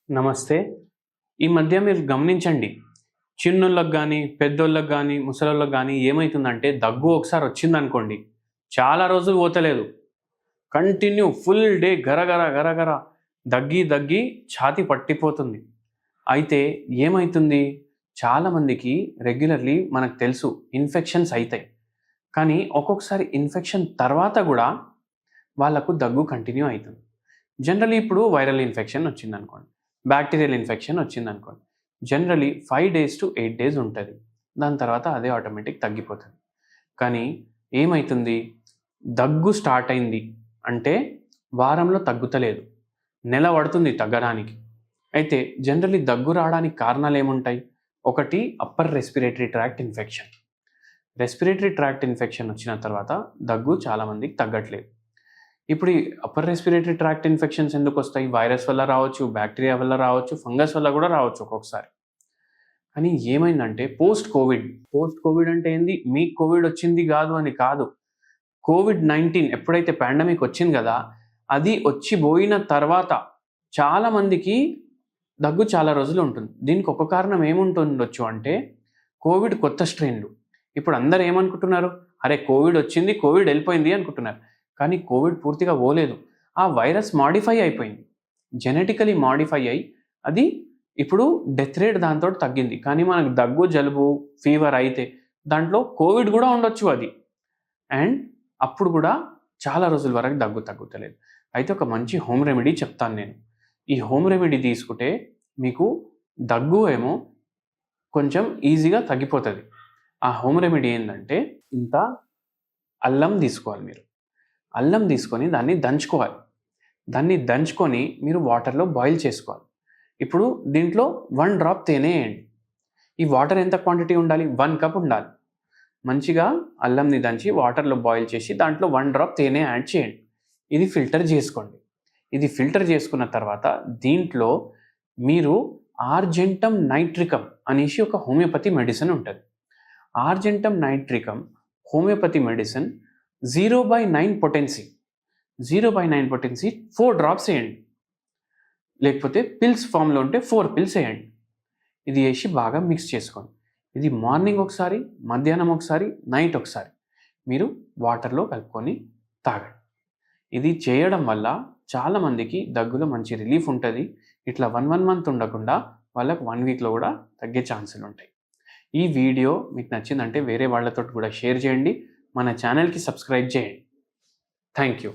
నమస్తే. ఈ మధ్య మీరు గమనించండి. చిన్నోళ్ళకి గానీ, పెద్దోళ్ళకి గానీ, ముసలోళ్ళకి గానీ ఏమైతుందంటే దగ్గు ఒకసారి వచ్చిందనుకోండి, చాలా రోజులు పోతలేదు. కంటిన్యూ ఫుల్ డే గరగర, గరగర దగ్గి, దగ్గి ఛాతీ పట్టిపోతుంది. అయితే ఏమైతుంది? చాలామందికి రెగ్యులర్‌లీ మనకు తెలుసు ఇన్ఫెక్షన్స్ అయితాయి. కానీ ఒక్కొక్కసారి ఇన్ఫెక్షన్ తర్వాత గూడా వాళ్ళకు దగ్గు కంటిన్యూ అయితుంది. జనరల్లీ ఇప్పుడు వైరల్ ఇన్ఫెక్షన్ వచ్చిందనుకోండి, బ్యాక్టీరియల్ ఇన్ఫెక్షన్ వచ్చిందనుకోండి. జనరల్లీ 5 డేస్ టు 8 డేస్ ఉంటది. దాని తర్వాత అదే ఆటోమేటిక్ తగ్గిపోతది. కానీ ఏమైతుంది? దగ్గు స్టార్ట్ అయింది అంటే వారంలో తగ్గుతలేదు. నెల పడుతుంది తగ్గడానికి. అయితే జనరల్లీ దగ్గు రావడానికి కారణాలేముంటాయి? ఒకటి upper respiratory tract infection. Respiratory tract infection వచ్చిన తర్వాత దగ్గు చాలామందికి తగ్గట్లేదు. ఇప్పుడు ఈ అప్పర్ రెస్పిరేటరీ ట్రాక్ట్ ఇన్ఫెక్షన్స్ ఎందుకొస్తాయి? వైరస్ వల్ల రావచ్చు, బ్యాక్టీరియా వల్ల రావచ్చు, ఫంగస్ వల్ల కూడా రావచ్చు ఒక్కొక్కసారి. కానీ ఏమైందంటే పోస్ట్ కోవిడ్ అంటే ఏంది? మీకు కోవిడ్ వచ్చింది గాదు అని కాదు. కోవిడ్-19 ఎప్పుడైతే పాండమిక్ వచ్చింది గదా! అది వచ్చి బోయిన తర్వాత చాలా మందికి దగ్గు చాలా రోజులు ఉంటుంది. దీనికి ఒక కారణం ఏముంటుండొచ్చు అంటే కోవిడ్ కొత్త స్ట్రెయిన్‌లు. ఇప్పుడు అందరూ ఏమనుకుంటున్నారు? అరే! కోవిడ్ వచ్చింది, కోవిడ్ ఎళ్ళిపోయింది అనుకుంటున్నారు. కానీ కోవిడ్ పూర్తిగా పోలేదు. ఆ వైరస్ మాడిఫై అయిపోయింది. జెనెటికల్లీ మాడిఫై అయ్యి అది ఇప్పుడు డెత్ రేట్ దాంతోటి తగ్గింది. కానీ మనకు దగ్గు, జలుబు, ఫీవర్ అయితే దాంట్లో కోవిడ్ గూడా ఉండొచ్చు అది. అండ్ అప్పుడు గూడా చాలా రోజుల వరకు దగ్గు తగ్గుతలేదు. అయితే ఒక మంచి హోమ్ రెమెడీ చెప్తాను నేను. ఈ హోమ్ రెమెడీ తీసుకుంటే మీకు దగ్గు ఏమో కొంచెం ఈజీగా తగ్గిపోతది. ఆ హోమ్ రెమెడీ ఏందంటే ఇంత అల్లం తీసుకోవాలి మీరు. అల్లం తీసుకొని దాన్ని దంచుకోవాలి. దాన్ని దంచుకొని మీరు వాటర్‌లో బాయిల్ చేసుకోవాలి. ఇప్పుడు దీంట్లో 1 డ్రాప్ తేనె ఎయండి. ఈ వాటర్ ఎంత క్వాంటిటీ ఉండాలి? 1 కప్ ఉండాలి. మంచిగా అల్లంని దంచి వాటర్‌లో బాయిల్ చేసి దాంట్లో 1 డ్రాప్ తేనె యాడ్ చేయండి. ఇది ఫిల్టర్ చేసుకోండి. ఇది ఫిల్టర్ చేసుకున్న తర్వాత దీంట్లో మీరు ఆర్జెంటమ్ నైట్రికమ్ అనేసి ఒక హోమియోపతి మెడిసిన్ ఉంటది. Argentum nitricum homeopathy medicine 0/9 potency. 0/9 potency 4 drops ఎయండి. లేకపోతే పిల్స్ ఫామ్‌లో ఉంటే 4 పిల్స్ ఎయండి. ఇది ఏసి బాగా మిక్స్ చేసుకోండి. ఇది మార్నింగ్ ఒకసారి, మధ్యాహ్నం ఒకసారి, నైట్ ఒకసారి మీరు వాటర్‌లో కలుపుకొని తాగండి. ఇది చేయడం వల్ల చాలామందికి దగ్గులో మంచి రిలీఫ్ ఉంటది. ఇట్లా 1 మంత్ ఉండకుండా వాళ్ళకి 1 వీక్‌లో కూడా తగ్గే ఛాన్సులుంటాయి. ఈ వీడియో మీకు నచ్చిందంటే వేరే వాళ్ళతోటి కూడా షేర్ చేయండి. మన ఛానల్‌కి సబ్స్క్రైబ్ చేయండి. Thank you.